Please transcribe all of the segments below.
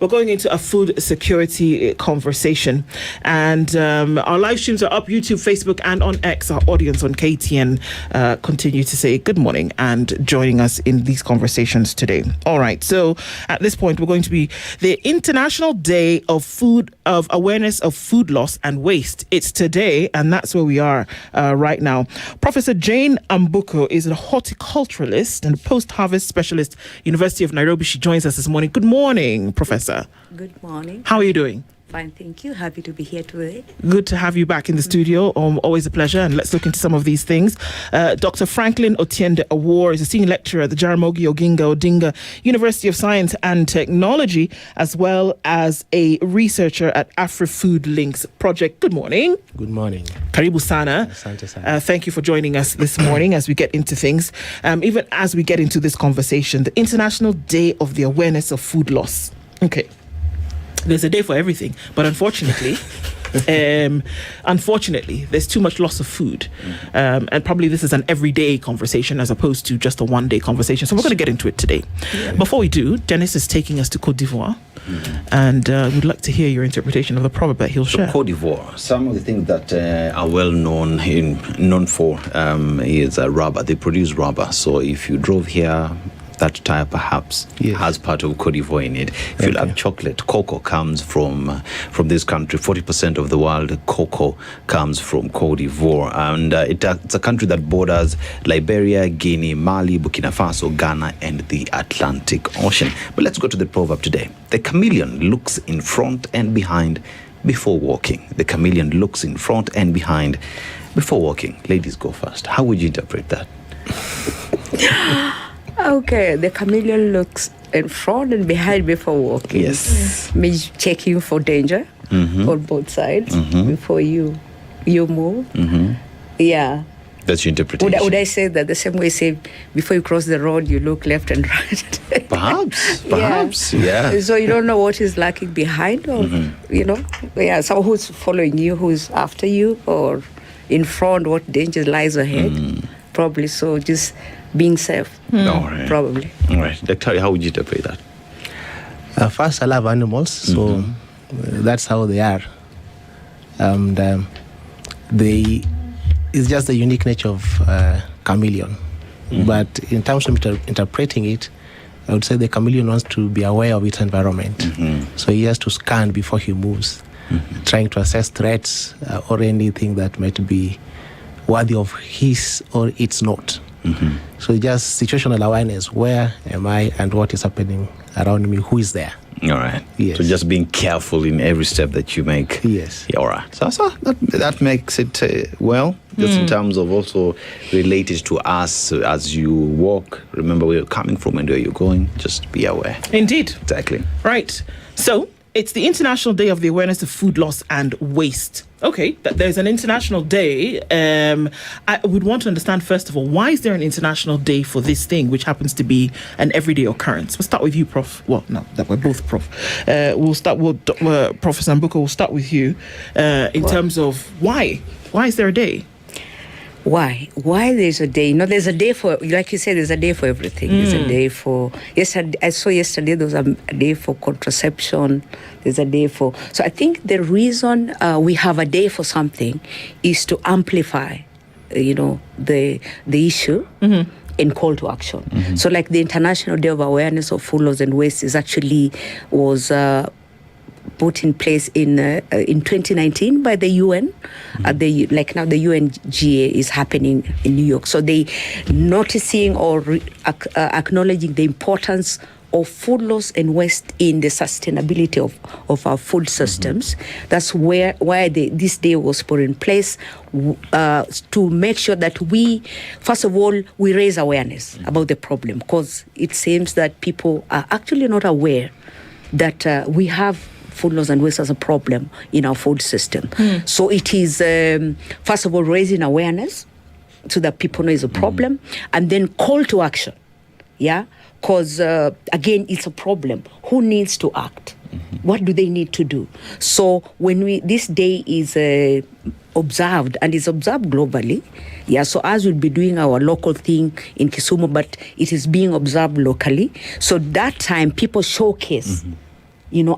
we're going into a food security conversation. And our live streams are up, YouTube, Facebook, and on X. Our audience on KTN continue to say good morning and joining us in these conversations today. All right, so at this point, we're going to be the International Day of Awareness of Food Loss and Waste. It's today, and that's where we are right now. Professor Jane Ambuko is a horticulturalist and post-harvest specialist, University of Nairobi. She joins us this morning. Good morning, Professor. Good morning. How are you doing? Fine, thank you. Happy to be here today. Good to have you back in the studio. Always a pleasure. And let's look into some of these things. Dr. Frankline Otiende is a senior lecturer at the Jaramogi, Oginga, Odinga University of Science and Technology, as well as a researcher at AfriFOODlinks project. Good morning. Good morning. Karibu sana. Thank you for joining us this morning as we get into things. Even as we get into this conversation, the International Day of the Awareness of Food Loss. Okay. There's a day for everything, but unfortunately, there's too much loss of food, and probably this is an everyday conversation as opposed to just a one-day conversation. So we're going to get into it today. Yeah. Before we do, Dennis is taking us to Côte d'Ivoire, and we'd like to hear your interpretation of the proverb that he'll share. Côte d'Ivoire, some of the things that are well known for is rubber. They produce rubber. So if you drove here, that tire perhaps has part of Côte d'Ivoire in it. If you love chocolate, cocoa comes from this country. 40% of the world cocoa comes from Côte d'Ivoire. And it's a country that borders Liberia, Guinea, Mali, Burkina Faso, Ghana, and the Atlantic Ocean. But let's go to the proverb today. The chameleon looks in front and behind before walking. The chameleon looks in front and behind before walking. Ladies, go first. How would you interpret that? Okay, the chameleon looks in front and behind before walking. Yes. Means checking for danger on both sides before you move. Yeah. That's your interpretation. Would I say that the same way, say, before you cross the road, you look left and right? Perhaps, yeah. So you don't know what is lurking behind, or, someone who's following you, who's after you, or in front, what danger lies ahead. Probably, so just being safe. All right. Probably. All right. Dr. How would you interpret that? First, I love animals, so that's how they are. And it's just the unique nature of chameleon. But in terms of interpreting it, I would say the chameleon wants to be aware of its environment. So he has to scan before he moves, trying to assess threats or anything that might be worthy of his or its not. So just situational awareness. Where am I and what is happening around me? Who is there? All right. Yes. So just being careful in every step that you make. Yes. Yeah, all right. So that makes it just in terms of also related to us as you walk. Remember where you're coming from and where you're going. Just be aware. Indeed. Exactly. Right. So it's the International Day of the Awareness of Food Loss and Waste. Okay, there's an international day. I would want to understand, first of all, why is there an international day for this thing, which happens to be an everyday occurrence? We'll start with you, Prof. Well, no, that we're both Prof. We'll start with Professor Ambuko. We'll start with you in terms of why. Why is there a day? Why there's a day? There's a day for, like you said, there's a day for everything. There's a day for, I saw yesterday there was a day for contraception. There's a day for, so I think the reason we have a day for something is to amplify, the issue and call to action. So like the International Day of Awareness of Food Loss and Waste was put in place in 2019 by the UN. Now the UNGA is happening in New York. So they noticing or acknowledging the importance of food loss and waste in the sustainability of our food systems. That's why this day was put in place to make sure that we, first of all, we raise awareness about the problem, because it seems that people are actually not aware that we have food loss and waste as a problem in our food system. So it is, first of all, raising awareness so that people know it's a problem, and then call to action. Yeah, because again, it's a problem. Who needs to act? What do they need to do? So when this day is observed, and it's observed globally, so as we'll be doing our local thing in Kisumu, but it is being observed locally. So that time, people showcase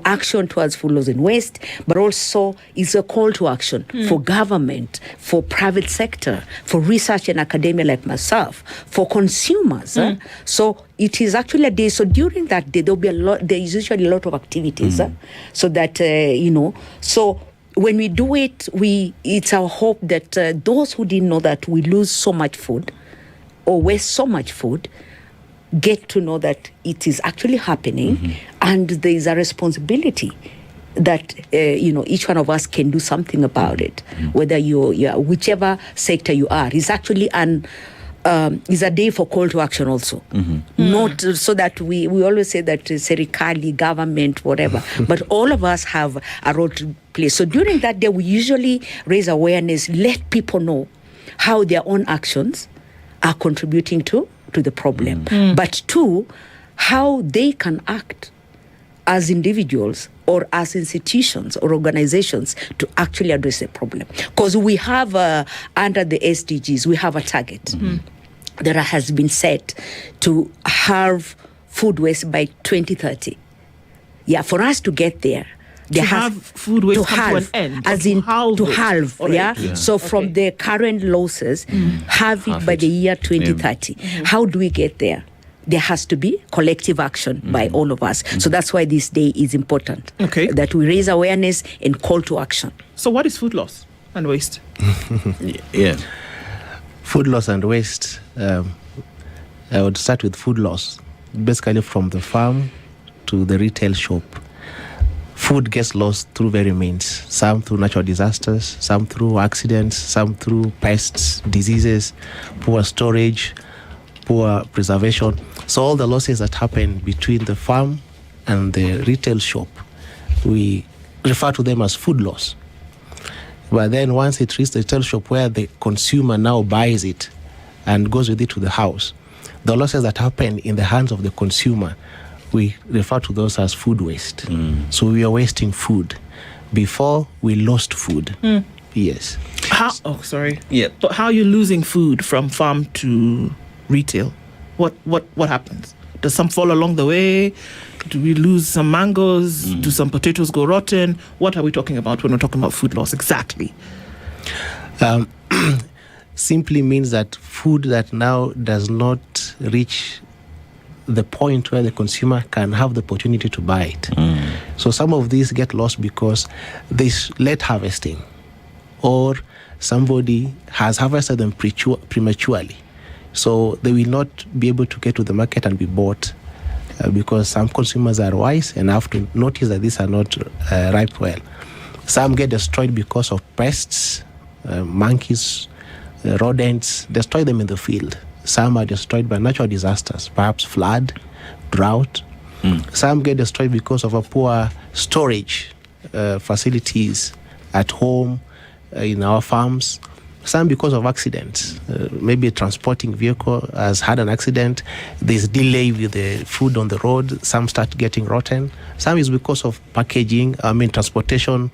action towards food loss and waste, but also is a call to action for government, for private sector, for research and academia like myself, for consumers. So it is actually a day. So during that day, there is usually a lot of activities. So that, so when we do it, it's our hope that those who didn't know that we lose so much food or waste so much food get to know that it is actually happening, and there is a responsibility that each one of us can do something about it. Whether you're whichever sector you are, is actually is a day for call to action also. Not so that we always say that serikali, government, whatever, but all of us have a role to play. So during that day, we usually raise awareness, let people know how their own actions are contributing to the problem, but two, how they can act as individuals or as institutions or organizations to actually address the problem. Because we have, under the SDGs, we have a target that has been set to halve food waste by 2030. Yeah, for us to get there, to have food waste come to an end, as in to halve, right. So from the current losses, halve it by the year 2030. How do we get there? There has to be collective action by all of us. So that's why this day is important. Okay. That we raise awareness and call to action. So what is food loss and waste? Food loss and waste. I would start with food loss, basically from the farm to the retail shop. Food gets lost through various means, some through natural disasters, some through accidents, some through pests, diseases, poor storage, poor preservation. So all the losses that happen between the farm and the retail shop, we refer to them as food loss. But then once it reaches the retail shop where the consumer now buys it and goes with it to the house, the losses that happen in the hands of the consumer, we refer to those as food waste. So we are wasting food. Before, we lost food. Yes. But how are you losing food from farm to retail? What happens? Does some fall along the way? Do we lose some mangoes? Do some potatoes go rotten? What are we talking about when we're talking about food loss exactly? Simply means that food that now does not reach the point where the consumer can have the opportunity to buy it. So some of these get lost because there's late harvesting, or somebody has harvested them prematurely. So they will not be able to get to the market and be bought because some consumers are wise enough to notice that these are not ripe well. Some get destroyed because of pests, monkeys, rodents, destroy them in the field. Some are destroyed by natural disasters, perhaps flood, drought. Some get destroyed because of a poor storage facilities at home, in our farms. Some because of accidents. Maybe a transporting vehicle has had an accident. There's delay with the food on the road. Some start getting rotten. Some is because of packaging, transportation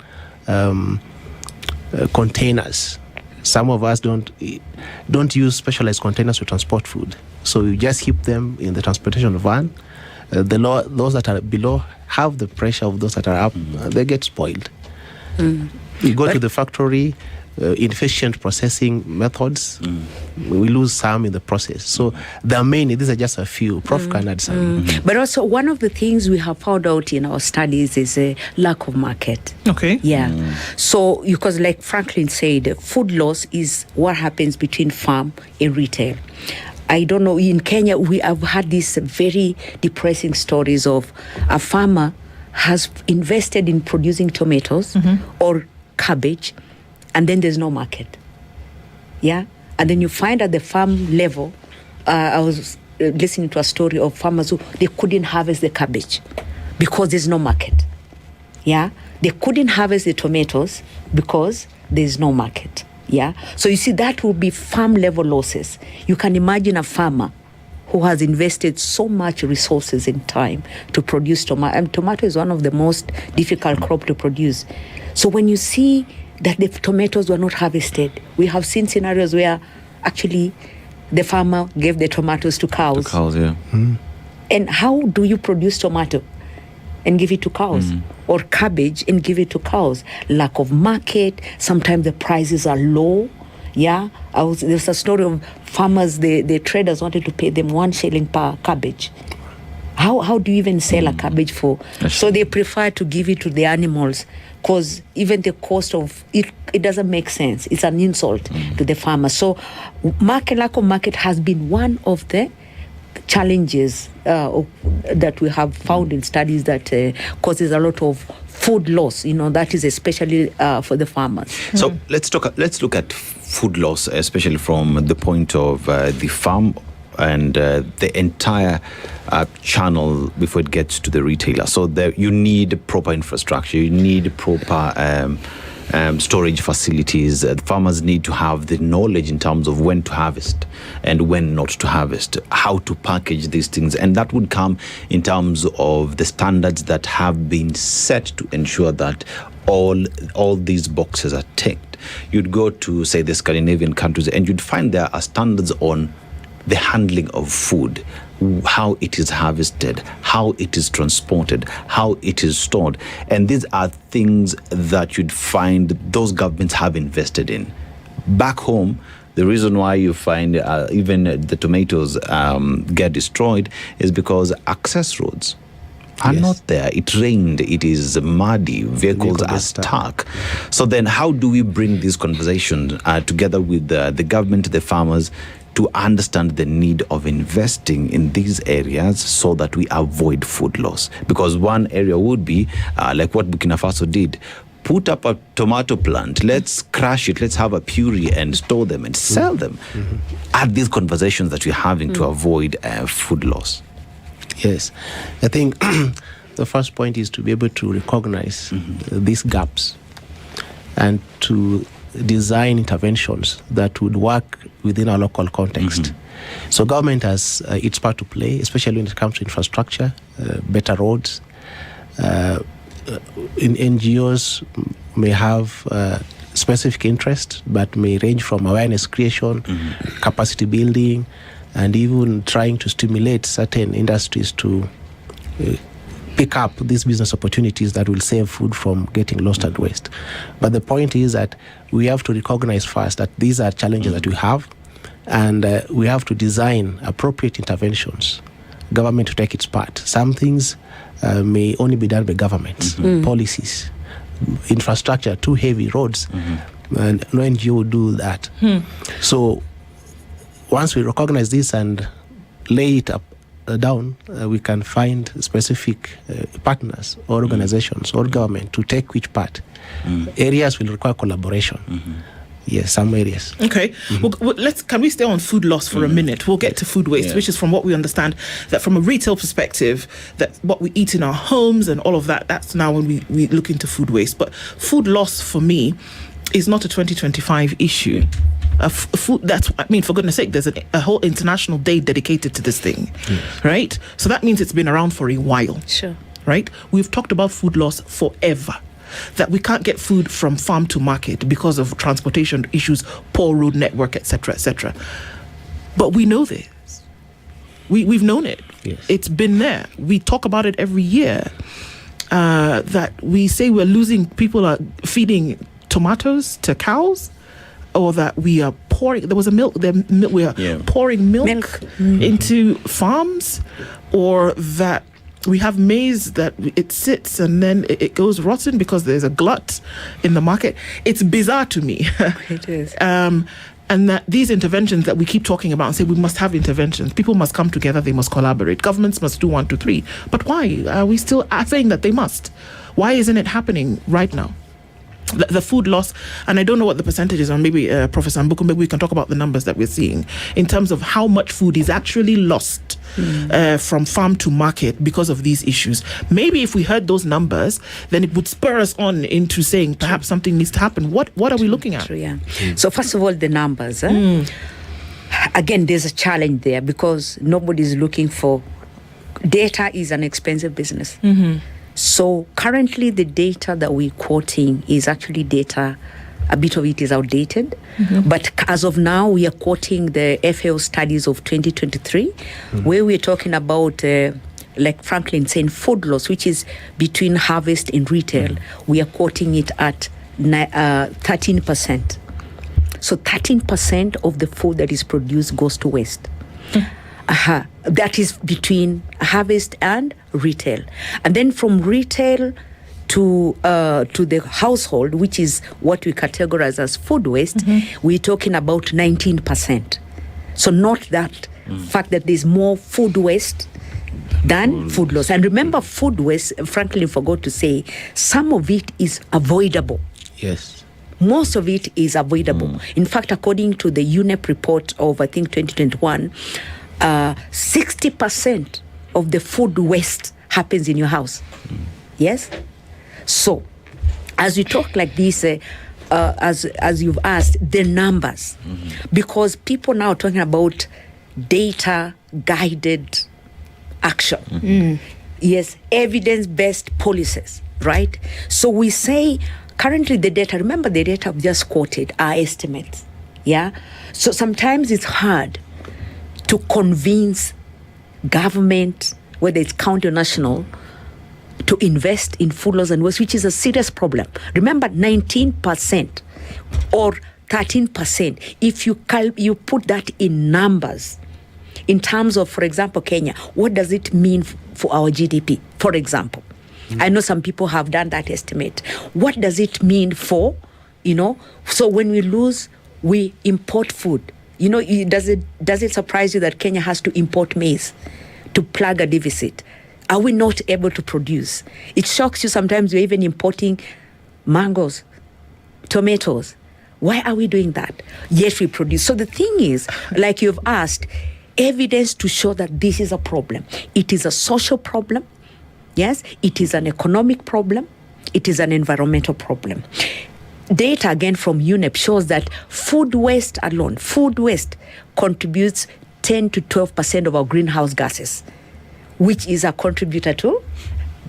containers. Some of us don't use specialized containers to transport food. So you just keep them in the transportation van. Those that are below have the pressure of those that are up. They get spoiled. You go to the factory, inefficient processing methods. We lose some in the process. So these are just a few. Prof can add some. But also one of the things we have found out in our studies is a lack of market. Okay. Yeah. So because like Franklin said, food loss is what happens between farm and retail. I don't know, in Kenya we have had these very depressing stories of a farmer has invested in producing tomatoes or cabbage, and then there's no market. Yeah? And then you find at the farm level, I was listening to a story of farmers who they couldn't harvest the cabbage because there's no market. Yeah? They couldn't harvest the tomatoes because there's no market. Yeah? So you see, that will be farm level losses. You can imagine a farmer who has invested so much resources and time to produce tomato. And tomato is one of the most difficult crop to produce. So when you see that the tomatoes were not harvested, we have seen scenarios where actually the farmer gave the tomatoes to cows. The cows, yeah. And how do you produce tomato? and give it to cows, or cabbage and give it to cows. Lack of market. Sometimes the prices are low. Yeah, there's a story of farmers. The traders wanted to pay them 1 shilling per cabbage. How do you even sell a cabbage for? So they prefer to give it to the animals, because even the cost of it doesn't make sense. It's an insult to the farmer. So lack of market has been one of the challenges that we have found in studies that causes a lot of food loss. That is especially for the farmers. So let's look at food loss, especially from the point of the farm and the entire channel before it gets to the retailer. So you need proper infrastructure, you need proper storage facilities. Farmers need to have the knowledge in terms of when to harvest and when not to harvest, how to package these things, and that would come in terms of the standards that have been set to ensure that all these boxes are ticked. You'd go to, say, the Scandinavian countries and you'd find there are standards on the handling of food, how it is harvested, how it is transported, how it is stored. And these are things that you'd find those governments have invested in. Back home, the reason why you find even the tomatoes get destroyed is because access roads are not there. It rained, it is muddy, vehicles are stuck. So then how do we bring these conversations together with the government, the farmers, to understand the need of investing in these areas so that we avoid food loss? Because one area would be like what Burkina Faso did. Put up a tomato plant, let's crush it, let's have a puree and store them and sell them. Are these conversations that we're having to avoid food loss? Yes. I think the first point is to be able to recognize these gaps and to design interventions that would work within our local context. So government has its part to play, especially when it comes to infrastructure, better roads. In NGOs may have specific interest, but may range from awareness creation, capacity building, and even trying to stimulate certain industries to pick up these business opportunities that will save food from getting lost and waste. But the point is that we have to recognize first that these are challenges that we have, and we have to design appropriate interventions. Government to take its part. Some things may only be done by governments, policies, infrastructure, too heavy roads, and no NGO will do that. So once we recognize this and lay it up down, we can find specific partners or organizations or government to take which part. Areas will require collaboration. Yes, some areas. Okay. Well, can we stay on food loss for a minute? We'll get to food waste, which is, from what we understand, that from a retail perspective, that what we eat in our homes and all of that, that's now when we look into food waste. But food loss for me is not a 2025 issue. Food, for goodness sake, there's a whole international day dedicated to this thing, right? So that means it's been around for a while. Sure. Right? We've talked about food loss forever, that we can't get food from farm to market because of transportation issues, poor road network, etc., etc. But we know this. We've known it. Yes. It's been there. We talk about it every year. That we say people are feeding tomatoes to cows, or that we are pouring. There was we are pouring milk into farms, or that we have maize that it sits and then it goes rotten because there's a glut in the market. It's bizarre to me. It is. And that these interventions that we keep talking about and say we must have interventions, people must come together, they must collaborate, governments must do 1, 2, 3. But why are we still saying that they must? Why isn't it happening right now? The food loss, and I don't know what the percentages are, maybe Professor Ambuko, maybe we can talk about the numbers that we're seeing in terms of how much food is actually lost from farm to market because of these issues. Maybe if we heard those numbers, then it would spur us on into saying perhaps something needs to happen. What are we looking at? So first of all, the numbers. Again, there's a challenge there because nobody's looking for data. Is an expensive business. So currently the data that we're quoting is actually data, a bit of it is outdated. But as of now, we are quoting the FAO studies of 2023, where we're talking about like Franklin saying, food loss, which is between harvest and retail, we are quoting it at 13%. So 13% of the food that is produced goes to waste. That is between harvest and retail. And then from retail to the household, which is what we categorize as food waste, we're talking about 19%. So note that fact that there's more food waste than food loss. And remember, food waste, Franklin forgot to say, some of it is avoidable. Yes. Most of it is avoidable. In fact, according to the UNEP report of, I think, 2021, 60% of the food waste happens in your house. Yes? So, as we talk like this, as you've asked, the numbers, because people now are talking about data-guided action. Yes, evidence-based policies, right? So we say, currently the data, remember the data I've just quoted are estimates, yeah? So sometimes it's hard to convince government, whether it's county or national, to invest in food loss and waste, which is a serious problem. Remember, 19% or 13%, if you put that in numbers, in terms of, for example, Kenya, what does it mean for our GDP, for example? I know some people have done that estimate. What does it mean for, so when we lose, we import food. Does it surprise you that Kenya has to import maize to plug a deficit? Are we not able to produce? It shocks you sometimes we're even importing mangoes, tomatoes. Why are we doing that? Yet we produce. So the thing is, like you've asked, evidence to show that this is a problem. It is a social problem. Yes, it is an economic problem. It is an environmental problem. Data, again, from UNEP shows that food waste alone, contributes 10 to 12% of our greenhouse gases, which is a contributor to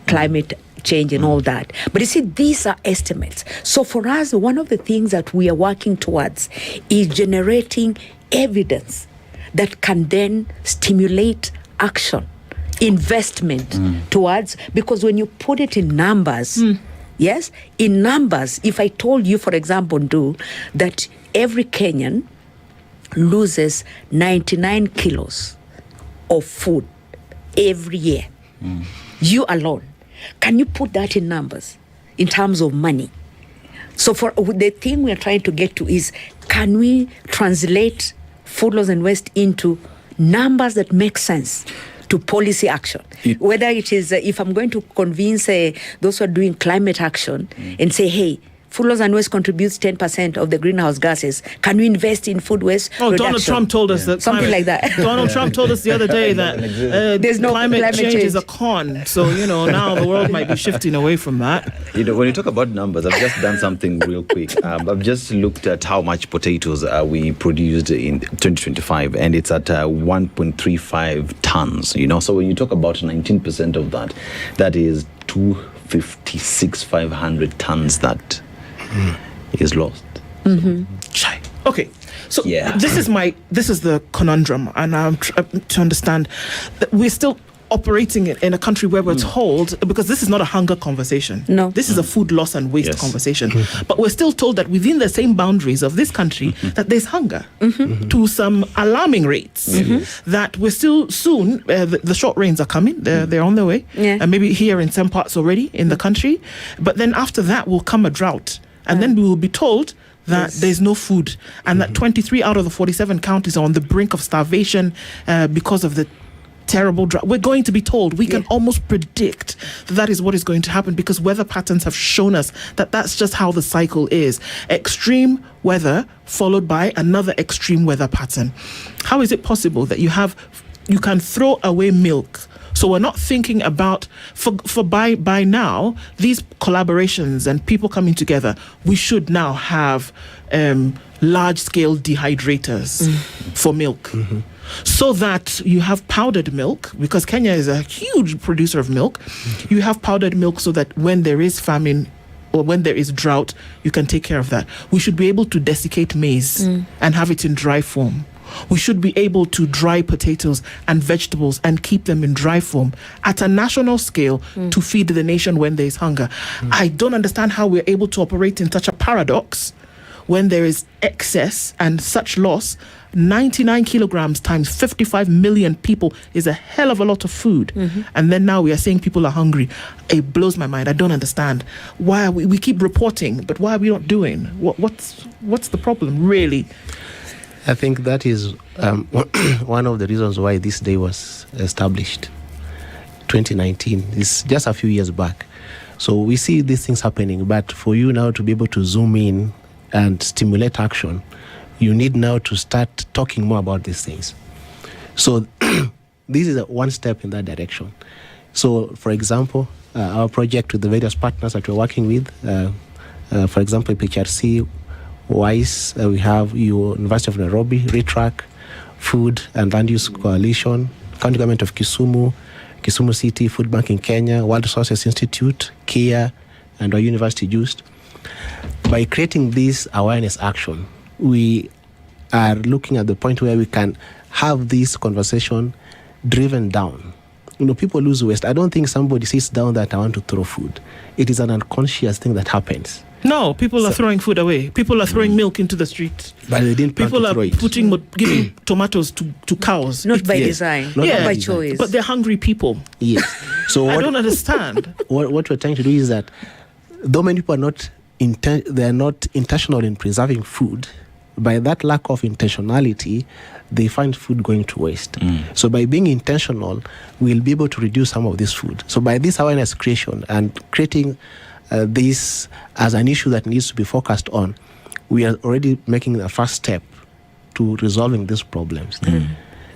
climate change and all that. But you see, these are estimates. So for us, one of the things that we are working towards is generating evidence that can then stimulate action, investment towards, because when you put it in numbers, yes, in numbers, if I told you, for example, that every Kenyan loses 99 kilos of food every year, you alone, can you put that in numbers, in terms of money? So for the thing we are trying to get to is, can we translate food loss and waste into numbers that make sense to policy action? Whether it is, if I'm going to convince those who are doing climate action and say, hey, food loss and waste contributes 10% of the greenhouse gases. Can we invest in food waste reduction? Donald Trump told us that. Something like that. Donald Trump told us the other day that there's no climate change is a con. So, now the world might be shifting away from that. When you talk about numbers, I've just done something real quick. I've just looked at how much potatoes we produced in 2025, and it's at 1.35 tons. So when you talk about 19% of that, that is 256,500 tons that is lost. Okay, so this is the conundrum, and I'm to understand that we're still operating in a country where we're told, because this is not a hunger conversation. No. This is a food loss and waste conversation. But we're still told that within the same boundaries of this country that there's hunger to some alarming rates. That we're still soon, the short rains are coming, they're on their way, and maybe here in some parts already in the country. But then after that will come a drought. And then we will be told that there's no food, and that 23 out of the 47 counties are on the brink of starvation because of the terrible drought. We're going to be told, we can almost predict that is what is going to happen, because weather patterns have shown us that that's just how the cycle is. Extreme weather followed by another extreme weather pattern. How is it possible that you can throw away milk? So we're not thinking about, by now, these collaborations and people coming together, we should now have large-scale dehydrators for milk. So that you have powdered milk, because Kenya is a huge producer of milk. You have powdered milk so that when there is famine or when there is drought, you can take care of that. We should be able to desiccate maize and have it in dry form. We should be able to dry potatoes and vegetables and keep them in dry form at a national scale to feed the nation when there is hunger. I don't understand how we're able to operate in such a paradox when there is excess and such loss. 99 kilograms times 55 million people is a hell of a lot of food. And then now we are saying people are hungry. It blows my mind. I don't understand. Why are we keep reporting, but why are we not doing? What's the problem, really? I think that is one of the reasons why this day was established. 2019 is just a few years back. So we see these things happening, but for you now to be able to zoom in and stimulate action, you need now to start talking more about these things. So this is one step in that direction. So, for example, our project with the various partners that we're working with, for example, PHRC, WISE, we have University of Nairobi, RETRAC, Food and Land Use Coalition, County Government of Kisumu, Kisumu City, Food Bank in Kenya, World Resources Institute, KIA, and our university JUST. By creating this awareness action, we are looking at the point where we can have this conversation driven down. People lose waste. I don't think somebody sits down that I want to throw food. It is an unconscious thing that happens. No, people are throwing food away. People are throwing milk into the street. But they didn't plan People to are throw it. giving tomatoes to cows. Not by design, not by choice. But they're hungry people. Yes. So I don't understand. What we're trying to do is that though many people are not they are not intentional in preserving food, by that lack of intentionality, they find food going to waste. So by being intentional, we'll be able to reduce some of this food. So by this awareness creation and creating this as an issue that needs to be focused on, we are already making the first step to resolving these problems.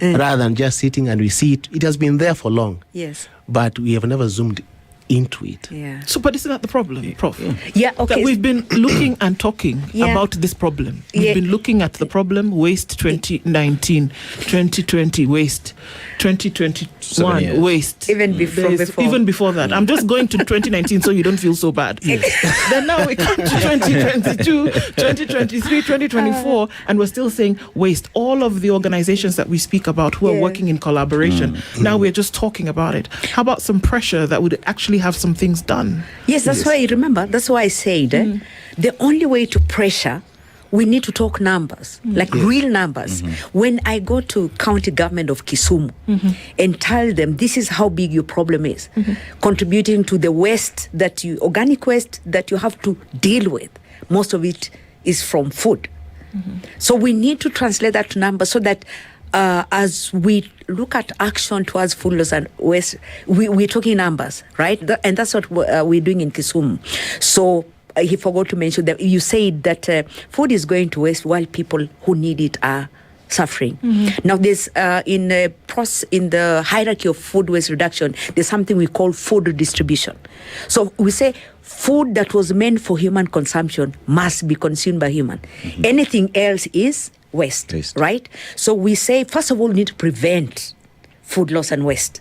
Rather than just sitting and we see it, it has been there for long. Yes. But we have never zoomed into it. Yeah. So, but isn't that the problem, Prof? Yeah, okay. That we've been looking and talking about this problem. We've been looking at the problem, waste 2019, 2020, waste 2021, waste. Even before. Even before that. I'm just going to 2019 so you don't feel so bad. Then now we come to 2022, 2023, 2024, and we're still saying waste. All of the organizations that we speak about who are working in collaboration, now we're just talking about it. How about some pressure that would actually have some things done? Yes, that's why, remember, that's why I said the only way to pressure, we need to talk numbers, like real numbers. When I go to county government of Kisumu and tell them this is how big your problem is, contributing to the waste organic waste that you have to deal with, most of it is from food. So we need to translate that to numbers so that as we look at action towards food loss and waste, we're talking numbers, right? And that's what we're doing in Kisumu. So he forgot to mention that you said that food is going to waste while people who need it are suffering. Now, there's in the hierarchy of food waste reduction, there's something we call food distribution. So we say food that was meant for human consumption must be consumed by human. Anything else is waste, right? So we say, first of all, we need to prevent food loss and waste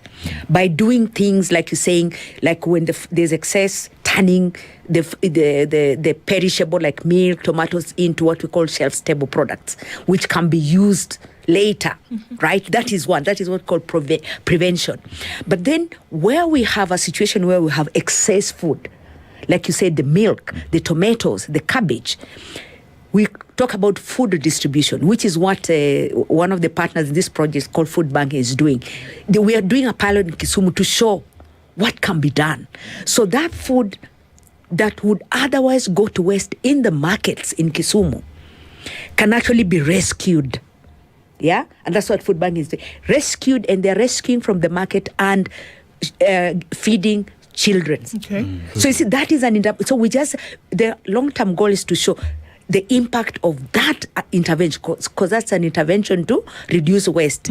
by doing things like you're saying, like when there's excess, turning the perishable like milk, tomatoes into what we call shelf-stable products, which can be used later, right? That is one. That is what we call prevention. But then where we have a situation where we have excess food, like you said, the milk, the tomatoes, the cabbage, we talk about food distribution, which is what one of the partners in this project called Food Bank is doing. We are doing a pilot in Kisumu to show what can be done. So that food that would otherwise go to waste in the markets in Kisumu can actually be rescued. Yeah? And that's what Food Bank is doing. Rescued, and they're rescuing from the market and feeding children. Okay. So you see, that is so the long-term goal is to show the impact of that intervention, because that's an intervention to reduce waste,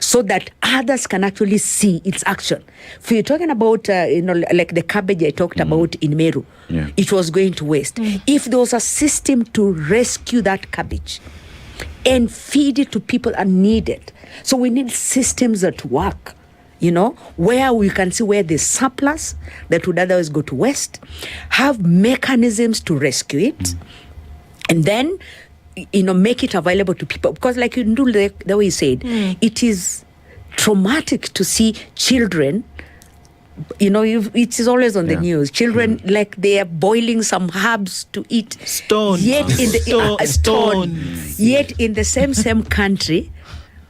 so that others can actually see its action. If you're talking about, like the cabbage I talked about in Meru, it was going to waste. If there was a system to rescue that cabbage and feed it to people that need it, so we need systems that work, where we can see where there's surplus that would otherwise go to waste, have mechanisms to rescue it, and then make it available to people. Because like you do the way you said, it is traumatic to see children, it is always on the news. Children, like they are boiling some herbs to eat. Stone. Yet in the Yet in the same country,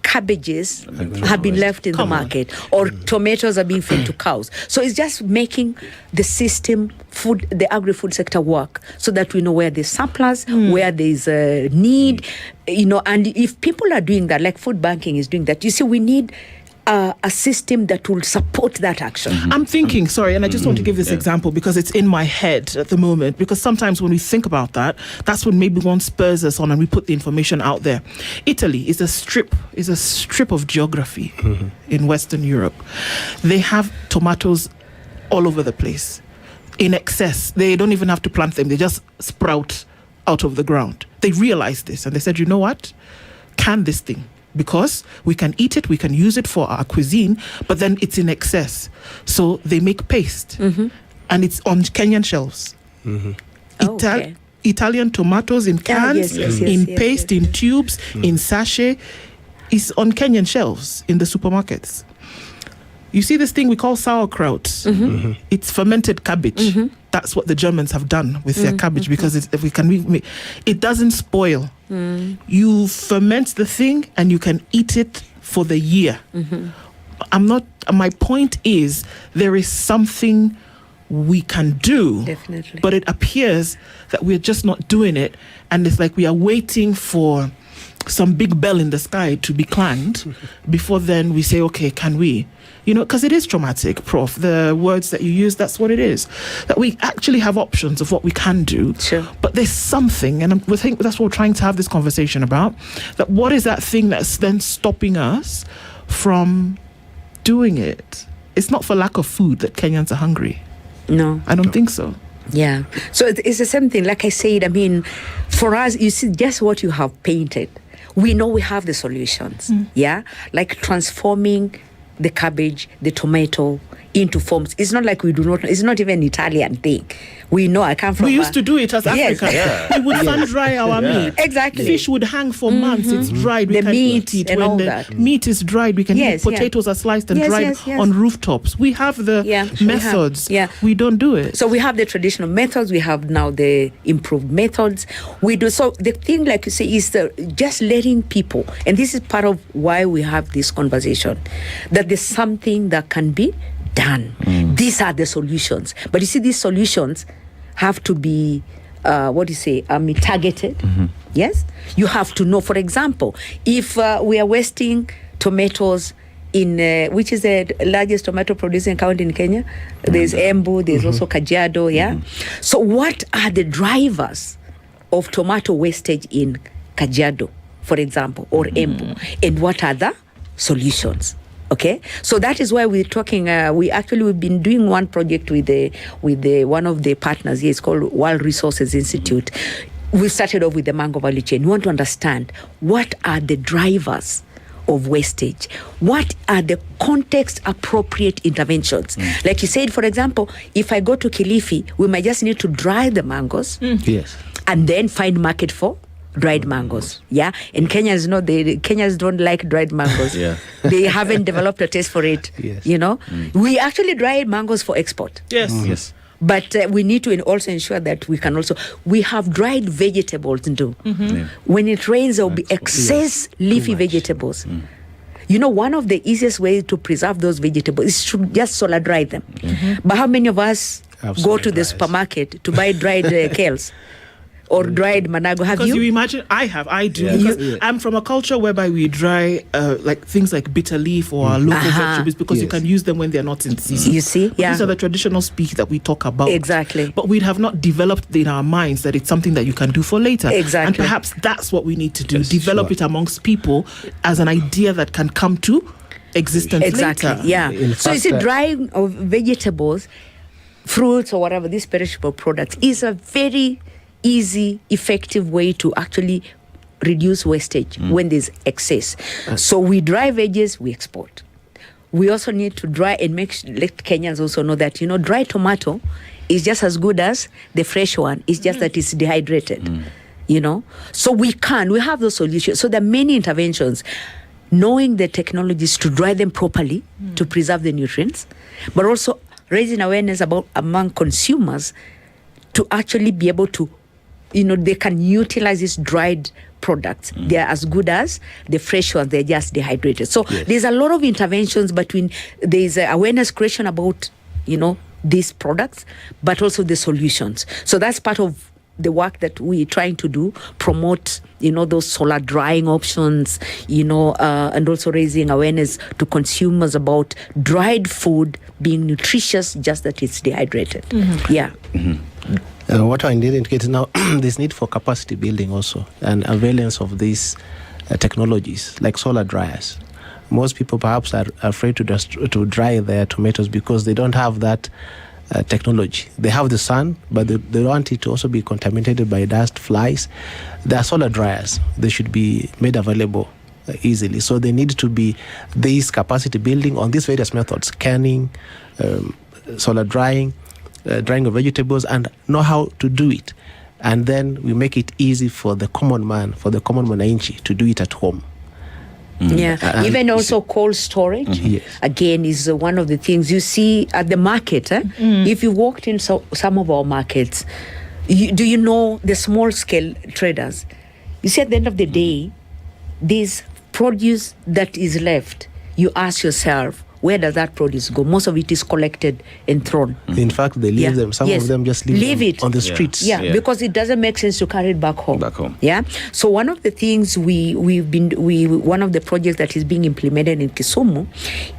cabbages have been left in the market, or tomatoes are being fed to cows. So it's just making the system, the agri-food sector work, so that we know where there's surplus, where there's a need, and if people are doing that, like food banking is doing that, you see, we need a system that will support that action. I'm thinking, sorry, and I just want to give this example because it's in my head at the moment, because sometimes when we think about that, that's when maybe one spurs us on and we put the information out there. Italy is a strip of geography in Western Europe. They have tomatoes all over the place in excess. They don't even have to plant them. They just sprout out of the ground. They realized this and they said, you know what? Can this thing? Because we can eat it, we can use it for our cuisine, but then it's in excess. So they make paste, and it's on Kenyan shelves. Italian tomatoes in cans, in paste, in tubes, in sachet, is on Kenyan shelves in the supermarkets. You see this thing we call sauerkraut. It's fermented cabbage. That's what the Germans have done with their cabbage, because it doesn't spoil. You ferment the thing and you can eat it for the year. My point is, there is something we can do. Definitely. But it appears that we're just not doing it, and it's like we are waiting for some big bell in the sky to be clanged before then we say, okay, can we? Because it is traumatic, Prof. The words that you use, that's what it is. That we actually have options of what we can do. Sure. But there's something, and we think that's what we're trying to have this conversation about, that what is that thing that's then stopping us from doing it? It's not for lack of food that Kenyans are hungry. No. I don't think so. Yeah. So it's the same thing. Like I said, for us, you see, just what you have painted, we know we have the solutions. Yeah? Like transforming the cabbage, the tomato into forms. It's not like we do not know. It's not even an Italian thing. We know. I come from. We used to do it as Africa. We would sun dry our meat. Exactly. Fish would hang for months. It's dried. We The can meat eat it. and When all the that. meat is dried, we can eat. Potatoes are sliced and dried on rooftops. We have the methods. We don't do it. So we have the traditional methods. We have now the improved methods. We do. So the thing, like you say, is just letting people, and this is part of why we have this conversation, that there's something that can be done. These are the solutions. But you see, these solutions have to be, targeted. Yes? You have to know, for example, if we are wasting tomatoes in, which is the largest tomato producing county in Kenya? There's Embu, there's also Kajiado, yeah? So what are the drivers of tomato wastage in Kajiado, for example, or Embu? And what are the solutions? Okay, so that is why we're talking. We've been doing one project with one of the partners here. It's called World Resources Institute. We started off with the mango value chain. We want to understand what are the drivers of wastage. What are the context-appropriate interventions? Like you said, for example, if I go to Kilifi, we might just need to dry the mangoes. Yes. And then find market for dried mangoes. Yeah, and Kenyans don't like dried mangoes. They haven't developed a taste for it. We actually dry mangoes for export. Yes. But we need to also ensure that we have dried vegetables too. When it rains, there will be excess leafy vegetables. One of the easiest ways to preserve those vegetables is to just solar dry them. But how many of us go to the supermarket to buy dried kales? Or dried manago. Have you? Because you imagine, I do. Because I'm from a culture whereby we dry things like bitter leaf or local vegetables, because you can use them when they're not in season. You see? Yeah. These are the traditional speak that we talk about. Exactly. But we have not developed in our minds that it's something that you can do for later. Exactly. And perhaps that's what we need to do. Develop it amongst people as an idea that can come to existence later. Yeah. So you see, drying of vegetables, fruits or whatever, these perishable products is a very easy, effective way to actually reduce wastage when there's excess. So we dry veggies, we export. We also need to dry and let Kenyans also know that, dry tomato is just as good as the fresh one. It's just that it's dehydrated. So we have those solutions. So there are many interventions, knowing the technologies to dry them properly to preserve the nutrients, but also raising awareness among consumers to actually be able to, they can utilize these dried products. They're as good as the fresh ones. They're just dehydrated. So there's a lot of interventions there's awareness creation about, these products, but also the solutions. So that's part of the work that we're trying to do, promote, those solar drying options, and also raising awareness to consumers about dried food being nutritious, just that it's dehydrated. Yeah. What I did indicate is now this need for capacity building also, and availance of these technologies like solar dryers. Most people perhaps are afraid to dry their tomatoes because they don't have that technology. They have the sun, but they want it to also be contaminated by dust, flies. There are solar dryers. They should be made available easily. So they need to be this capacity building on these various methods: canning, solar drying, drying of vegetables, and know how to do it. And then we make it easy for the common man, for the common mwananchi to do it at home. Yeah, even also cold storage, again, is one of the things you see at the market. If you walked in some of our markets, do you know the small scale traders? You see, at the end of the day, this produce that is left, you ask yourself, where does that produce go? Most of it is collected and thrown. In fact, they leave them. Some of them just leave it on the streets. Yeah, because it doesn't make sense to carry it back home. Yeah. So one of the things one of the projects that is being implemented in Kisumu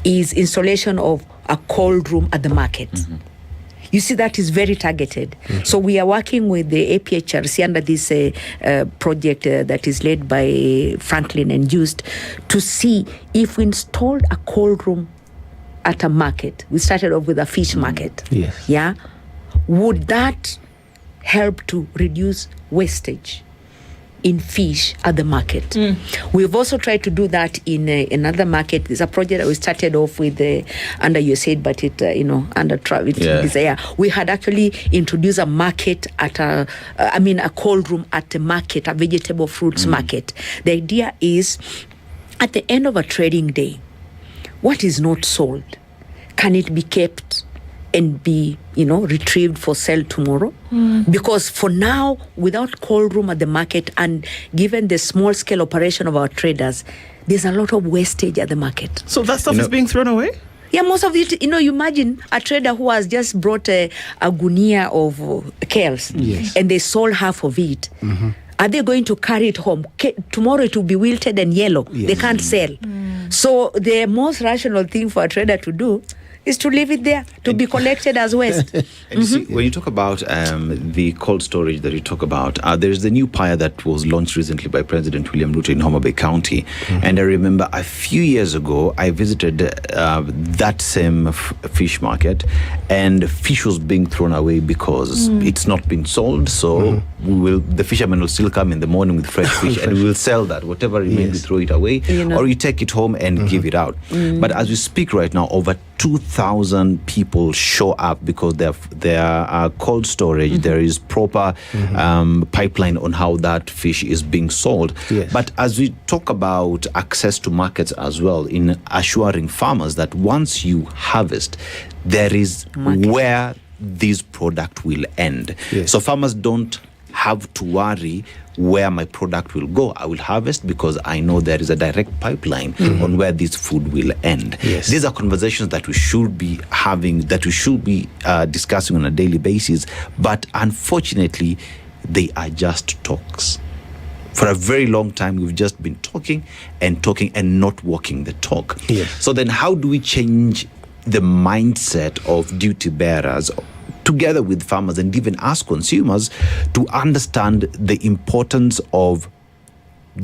is installation of a cold room at the market. You see, that is very targeted. So we are working with the APHRC under this project that is led by Frankline and Just to see if we installed a cold room at a market. We started off with a fish market. Yes. Yeah. Would that help to reduce wastage in fish at the market? We've also tried to do that in another market. There's a project that we started off with under USAID, but under Travel Desire. We had actually introduced a market at a cold room at a market, a vegetable fruits market. The idea is, at the end of a trading day, what is not sold, can it be kept and be, retrieved for sale tomorrow? Because for now, without cold room at the market, and given the small scale operation of our traders, there's a lot of wastage at the market. So that stuff is being thrown away? Yeah, most of it, you imagine a trader who has just brought a gunia of kales, and they sold half of it. Are they going to carry it home? Tomorrow it will be wilted and yellow. They can't sell. So the most rational thing for a trader to do is to leave it there, to be collected as waste. And you see, when you talk about the cold storage that you talk about, there's the new PIA that was launched recently by President William Ruto in Homa Bay County. And I remember a few years ago, I visited that same fish market, and fish was being thrown away because it's not been sold. So the fishermen will still come in the morning with fresh fish and we will sell that. Whatever remains, we throw it away, or you take it home and give it out. But as we speak right now, over 2,000 people show up because there are cold storage. There is proper pipeline on how that fish is being sold. But as we talk about access to markets as well, in assuring farmers that once you harvest, there is where this product will end. So farmers don't have to worry where my product will go. I will harvest because I know there is a direct pipeline on where this food will end. These are conversations that we should be having, that we should be discussing on a daily basis, but unfortunately they are just talks. For a very long time we've just been talking and not walking the talk. So then how do we change the mindset of duty bearers together with farmers and even us consumers to understand the importance of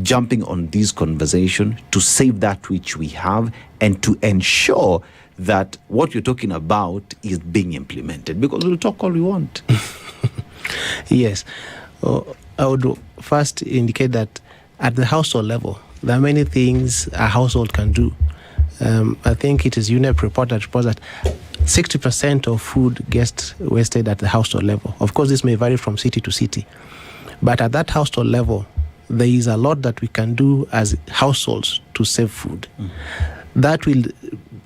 jumping on this conversation to save that which we have and to ensure that what you're talking about is being implemented? Because we'll talk all we want. Yes. I would first indicate that at the household level, there are many things a household can do. I think it is UNEP report that reports that 60% of food gets wasted at the household level. Of course, this may vary from city to city. But at that household level, there is a lot that we can do as households to save food. That will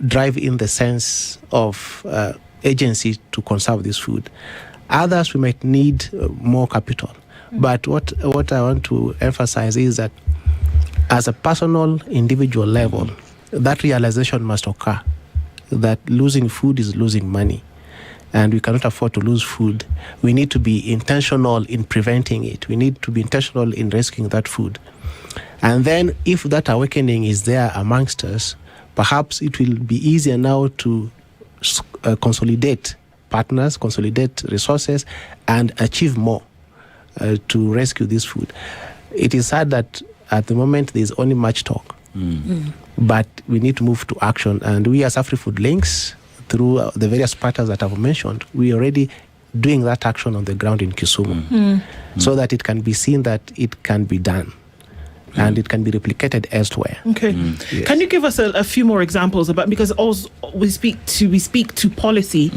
drive in the sense of agency to conserve this food. Others, we might need more capital. But what I want to emphasize is that as a personal, individual level, that realization must occur, that losing food is losing money, and we cannot afford to lose food. We need to be intentional in preventing it. We need to be intentional in rescuing that food. And then if that awakening is there amongst us, perhaps it will be easier now to consolidate partners, consolidate resources, and achieve more to rescue this food. It is sad that at the moment there's only much talk, but we need to move to action. And we as AfriFOODlinks, through the various partners that I've mentioned, we are already doing that action on the ground in Kisumu, so that it can be seen that it can be done. And it can be replicated elsewhere. Okay. Yes. Can you give us a few more examples about, because also we speak to policy,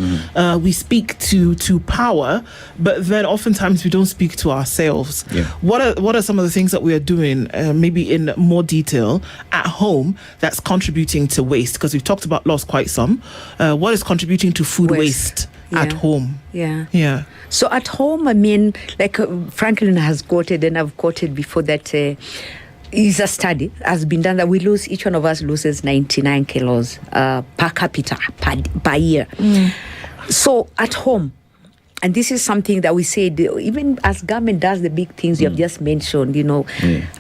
we speak to power, but then oftentimes we don't speak to ourselves. Yeah. What are some of the things that we are doing, maybe in more detail at home, that's contributing to waste? Because we've talked about loss quite some. What is contributing to food waste at home? Yeah. So at home, I mean, like Franklin has quoted, and I've quoted before, that is a study has been done that each one of us loses 99 kilos per capita per year. So at home, and this is something that we said, even as government does the big things you have just mentioned,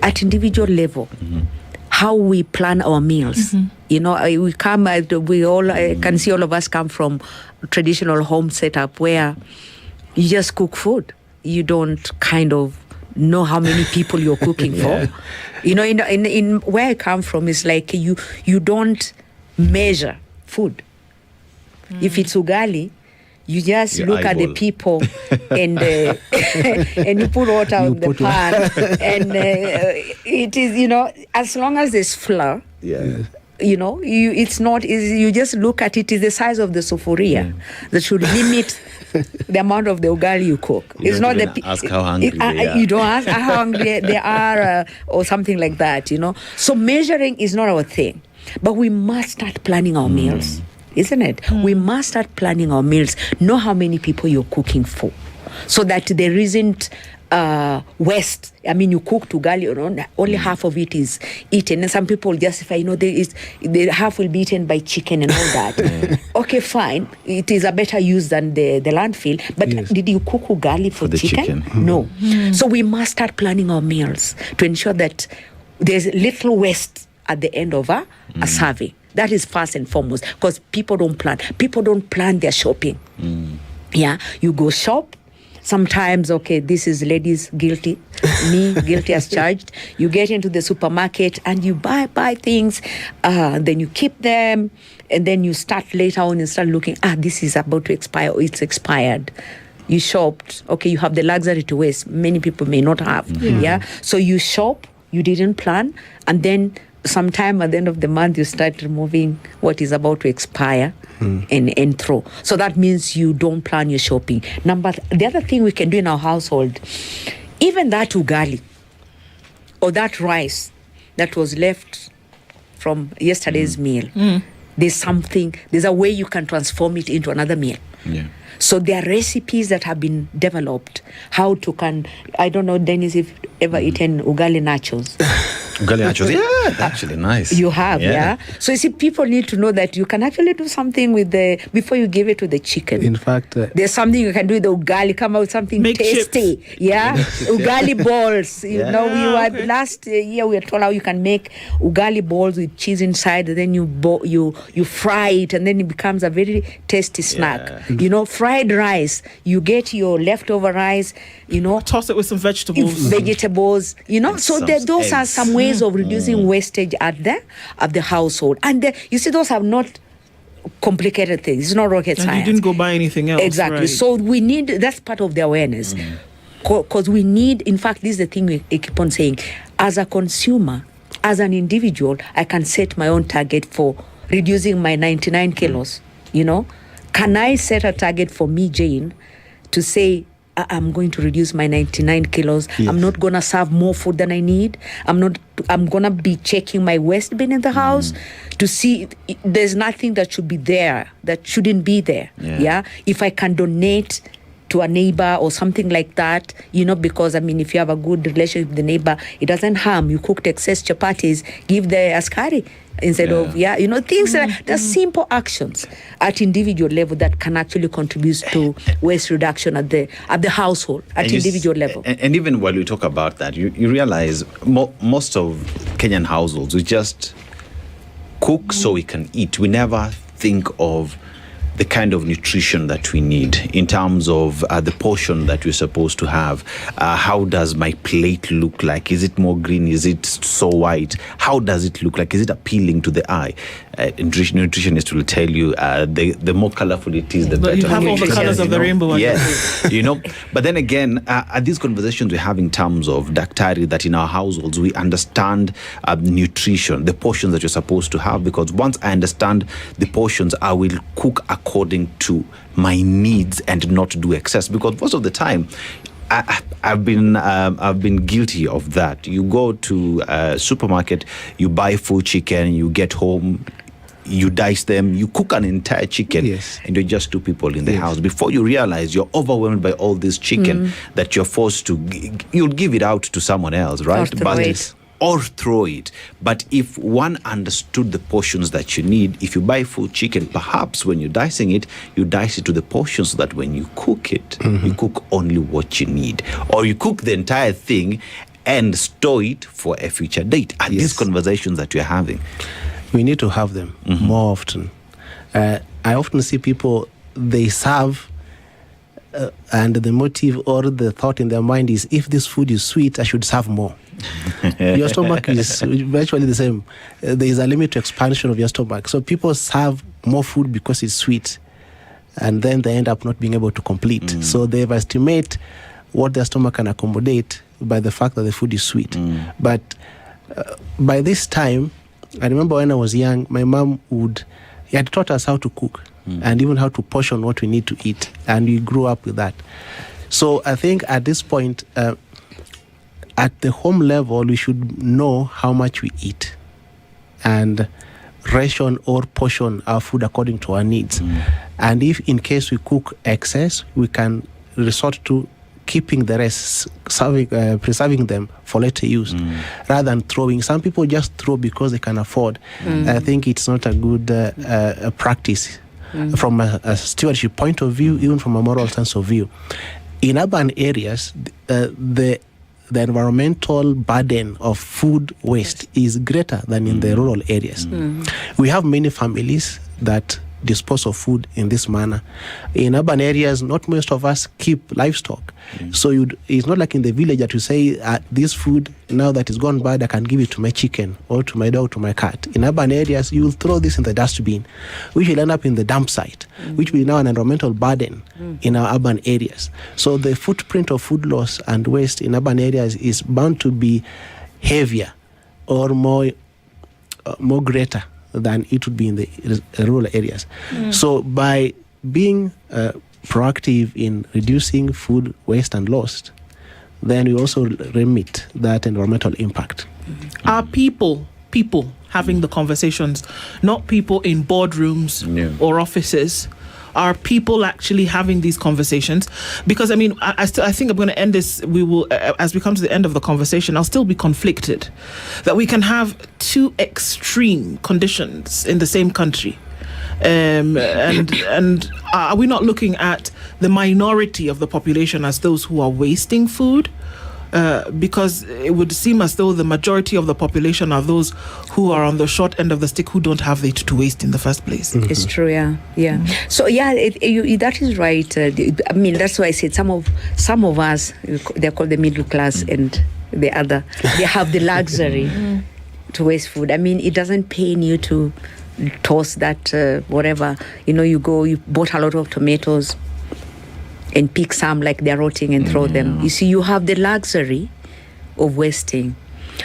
at individual level, how we plan our meals. We all can see all of us come from traditional home setup where you just cook food. You don't kind of know how many people you're cooking for. In where I come from, it's like you don't measure food. If it's ugali, you just look at the people and and you put water on the pan and it is, as long as there's flour, it's not easy. You just look at it, is the size of the sufuria that should limit the amount of the ugali you cook. It's not ask how hungry they are. You don't ask how hungry they are or something like that, So measuring is not our thing. But we must start planning our meals, isn't it? We must start planning our meals. Know how many people you're cooking for, so that there isn't waste. I mean, you cook ugali, only half of it is eaten, and some people justify, the half will be eaten by chicken and all that. Okay, fine. It is a better use than the landfill. But did you cook ugali for chicken? No. So we must start planning our meals to ensure that there's little waste at the end of a serving. That is first and foremost, because people don't plan. People don't plan their shopping. Yeah, you go shop. Sometimes, this is ladies guilty, me guilty as charged. You get into the supermarket and you buy things, then you keep them, and then you start later on and start looking, this is about to expire, or it's expired. You shopped, you have the luxury to waste. Many people may not have, So you shop, you didn't plan, and then sometime at the end of the month, you start removing what is about to expire and throw. So that means you don't plan your shopping. The other thing we can do in our household, even that ugali or that rice that was left from yesterday's meal, there's a way you can transform it into another meal. Yeah. So there are recipes that have been developed. I don't know, Dennis, if you've ever eaten ugali nachos. Ugali nachos, actually nice. You have, yeah. So you see, people need to know that you can actually do something with before you give it to the chicken. In fact, there's something you can do with the ugali, come out with something tasty. Chips. Yeah, ugali balls. Last year we were told how you can make ugali balls with cheese inside, and then you fry it, and then it becomes a very tasty snack. Fried rice, you get your leftover rice, toss it with some vegetables. So those are some ways of reducing wastage at the household. And you see, those are not complicated things. It's not rocket science. And you didn't go buy anything else. Exactly. Right. So that's part of the awareness. Because we need, in fact, this is the thing we keep on saying, as a consumer, as an individual, I can set my own target for reducing my 99 kilos, Can I set a target for me, Jane, to say, I'm going to reduce my 99 kilos. Yes. I'm not going to serve more food than I need. I'm going to be checking my waste bin in the house to see there's nothing that should be there that shouldn't be there. Yeah. If I can donate to a neighbor or something like that, because if you have a good relationship with the neighbor, it doesn't harm. You cooked excess chapatis, give the askari instead of, things like there's simple actions at individual level that can actually contribute to waste reduction at the household, at individual level. And even while we talk about that, you realize most of Kenyan households, we just cook so we can eat. We never think of the kind of nutrition that we need in terms of the portion that we're supposed to have. How does my plate look like? Is it more green? Is it so white? How does it look like? Is it appealing to the eye? Nutritionist will tell you the more colorful it is, the better. You have all the colors of the rainbow. Yes, But then again, at these conversations we have in terms of daktari, that in our households we understand nutrition, the portions that you're supposed to have, because once I understand the portions, I will cook according to my needs and not do excess. Because most of the time, I've been guilty of that. You go to a supermarket, you buy full chicken, you get home, you dice them, you cook an entire chicken, and you're just two people in the house. Before you realize, you're overwhelmed by all this chicken that you're forced to, you'll give it out to someone else, right? Or throw it. But if one understood the portions that you need, if you buy full chicken, perhaps when you're dicing it, you dice it to the portions so that when you cook it, you cook only what you need. Or you cook the entire thing and store it for a future date. Are these conversations that you're having? We need to have them more often. I often see people, they serve and the motive or the thought in their mind is, if this food is sweet, I should serve more. Your stomach is virtually the same. There is a limit to expansion of your stomach. So people serve more food because it's sweet, and then they end up not being able to complete. So they estimate what their stomach can accommodate by the fact that the food is sweet. But by this time, I remember when I was young, my mom had taught us how to cook and even how to portion what we need to eat. And we grew up with that. So I think at this point, at the home level, we should know how much we eat and ration or portion our food according to our needs. And if in case we cook excess, we can resort to keeping the rest, preserving them for later use, rather than throwing. Some people just throw because they can afford. I think it's not a good practice from a stewardship point of view, even from a moral sense of view. In urban areas, the environmental burden of food waste is greater than in the rural areas. We have many families that dispose of food in this manner. In urban areas, not most of us keep livestock. So it's not like in the village that you say, this food, now that it's gone bad, I can give it to my chicken or to my dog, to my cat. In urban areas, you will throw this in the dustbin, which will end up in the dump site, which will be now an environmental burden in our urban areas. So the footprint of food loss and waste in urban areas is bound to be heavier or more greater than it would be in the rural areas. So by being proactive in reducing food waste and loss, then we also remit that environmental impact. Are people having the conversations, not people in boardrooms or offices? Are people actually having these conversations? Because I think I'm going to end this. We will, as we come to the end of the conversation, I'll still be conflicted that we can have two extreme conditions in the same country. And are we not looking at the minority of the population as those who are wasting food? Because it would seem as though the majority of the population are those who are on the short end of the stick, who don't have it to waste in the first place. It's true, yeah. So that is right. That's why I said some of us, they're called the middle class, and the other, they have the luxury to waste food. It doesn't pain you to toss that whatever. You bought a lot of tomatoes and pick some like they're rotting and throw them. You see, you have the luxury of wasting.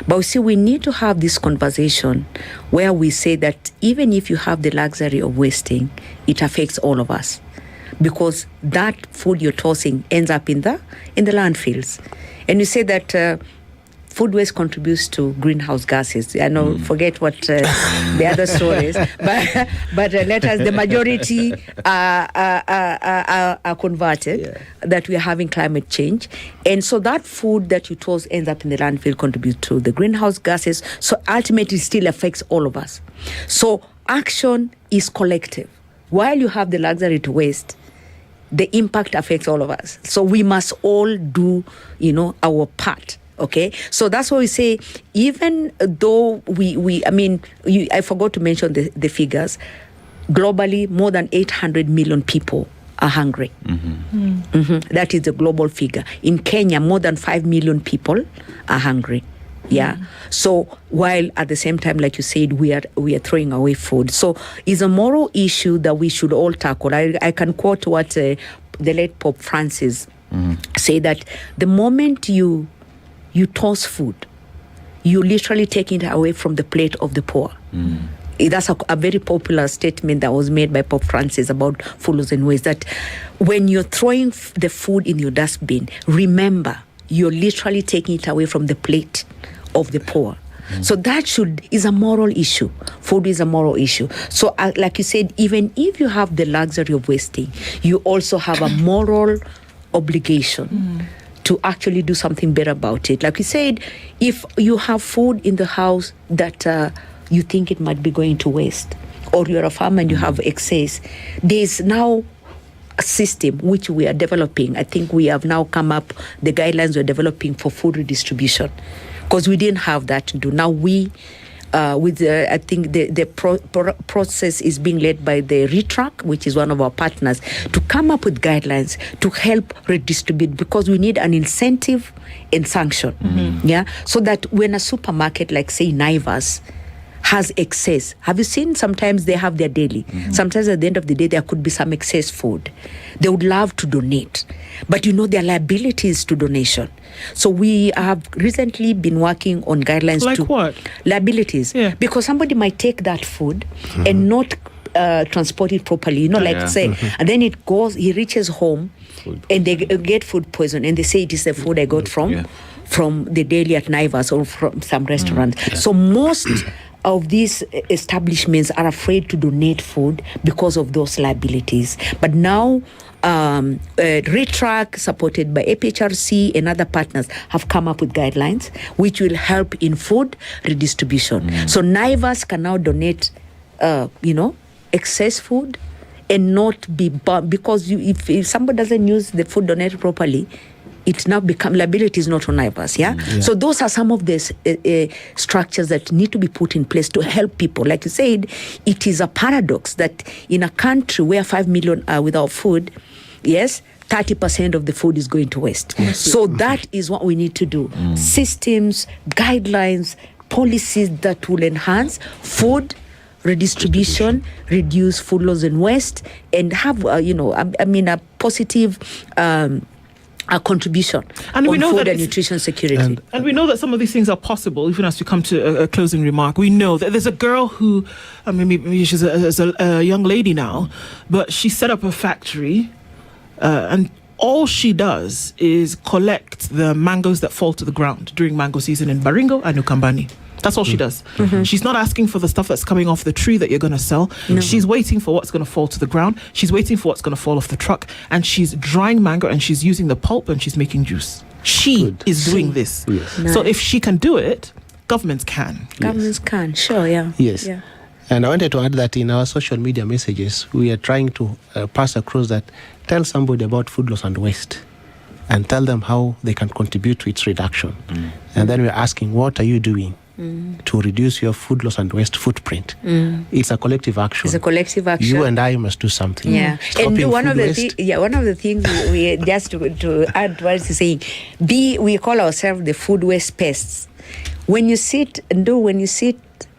But we need to have this conversation where we say that even if you have the luxury of wasting, it affects all of us. because that food you're tossing ends up in the landfills. And you say that food waste contributes to greenhouse gases. I know, forget what the other story is, but let us, the majority are converted, that we are having climate change. And so that food that you toss ends up in the landfill contributes to the greenhouse gases. So ultimately it still affects all of us. So action is collective. While you have the luxury to waste, the impact affects all of us. So we must all do, our part. Okay, so that's why we say, even though I forgot to mention the figures. Globally, more than 800 million people are hungry. That is the global figure. In Kenya, more than 5 million people are hungry. Yeah. So while at the same time, like you said, we are throwing away food. So it's a moral issue that we should all tackle. I can quote what the late Pope Francis said, that the moment you toss food, you literally take it away from the plate of the poor. That's a very popular statement that was made by Pope Francis about food loss and waste, that when you're throwing the food in your dustbin, remember, you're literally taking it away from the plate of the poor. So that is a moral issue. Food is a moral issue. So like you said, even if you have the luxury of wasting, you also have a moral obligation to actually do something better about it. Like you said, if you have food in the house that you think it might be going to waste, or you're a farmer and you have excess, there's now a system which we are developing. I think we have now come up, the guidelines we're developing for food redistribution, because we didn't have that to do. Now I think the process is being led by the RETRAC, which is one of our partners, to come up with guidelines to help redistribute, because we need an incentive and sanction. So that when a supermarket like, say, Naivas has excess, have you seen sometimes they have their daily? Sometimes at the end of the day, there could be some excess food. They would love to donate, but there are liabilities to donation. So we have recently been working on guidelines like what? Liabilities. Because somebody might take that food and not transport it properly, say, and then he reaches home and they get food poison, and they say it is the food I got from the deli at Naivas or from some restaurant. So most of these establishments are afraid to donate food because of those liabilities. But now RETRAC, supported by APHRC and other partners, have come up with guidelines which will help in food redistribution. So Naivas can now donate excess food and not be burned, because if somebody doesn't use the food donated properly, it now becomes liabilities not on Naivas. So those are some of the structures that need to be put in place to help people. Like you said, it is a paradox that in a country where 5 million are without food, 30% of the food is going to waste. So that is what we need to do. Systems, guidelines, policies that will enhance food redistribution, reduce food loss and waste, and have a positive a contribution and we know food and nutrition security. And we know that some of these things are possible, even as we come to a closing remark. We know that there's a girl who, maybe she's a young lady now, but she set up a factory and all she does is collect the mangoes that fall to the ground during mango season in Baringo and Ukambani. That's all she does. She's not asking for the stuff that's coming off the tree that you're going to sell. She's waiting for what's going to fall to the ground. She's waiting for what's going to fall off the truck. And she's drying mango and she's using the pulp and she's making juice. She is doing this. Nice. So if she can do it, governments can. Governments can, sure, Yes. And I wanted to add that in our social media messages, we are trying to pass across that, tell somebody about food loss and waste and tell them how they can contribute to its reduction. And then we're asking, what are you doing to reduce your food loss and waste footprint? It's a collective action. You and I must do something. And one of the things we just to add what he's saying, we call ourselves the food waste pests. When you sit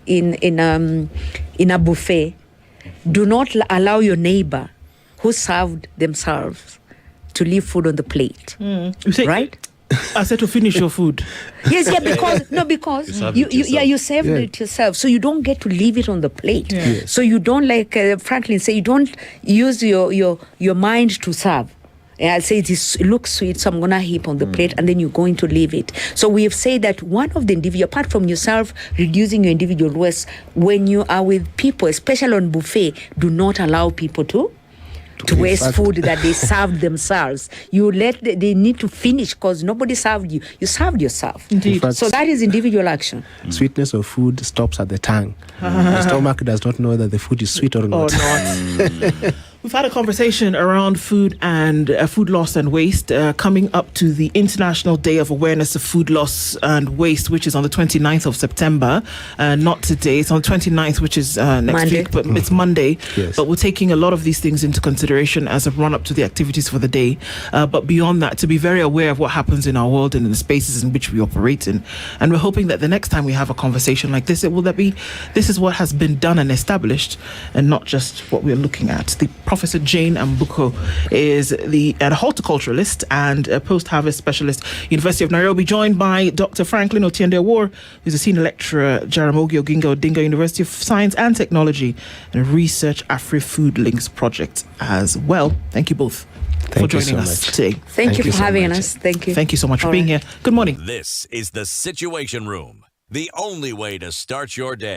in a buffet, do not allow your neighbor who served themselves to leave food on the plate. Right? I said to finish your food. Yes, yeah, because you served it yourself, so you don't get to leave it on the plate. Yeah. Yes. So you don't, like Franklin say, you don't use your mind to serve. And I'll say it looks sweet, so I'm gonna heap on the plate, and then you're going to leave it. So we have said that one of the individual, apart from yourself reducing your individual waste, when you are with people, especially on buffet, do not allow people to waste food that they served themselves. You they need to finish, because nobody served you. You served yourself. Indeed. So that is individual action. Sweetness of food stops at the tongue. The stomach does not know that the food is sweet or not. We've had a conversation around food and food loss and waste coming up to the International Day of Awareness of Food Loss and Waste, which is on the 29th of September. Not today. It's on the 29th, which is next Monday. week, but it's Monday. Yes. But we're taking a lot of these things into consideration as a run-up to the activities for the day. But beyond that, to be very aware of what happens in our world and in the spaces in which we operate in. And we're hoping that the next time we have a conversation like this, this is what has been done and established, and not just what we're looking at. Professor Jane Ambuko is a horticulturalist and a post-harvest specialist, University of Nairobi, joined by Dr. Frankline Otiende and Prof, who's a senior lecturer, Jaramogi, Oginga, Odinga University of Science and Technology, and research AfriFOODlinks project as well. Thank you both for joining us today. Thank you for having us. Thank you. Thank you so much for being here. Good morning. This is the Situation Room, the only way to start your day.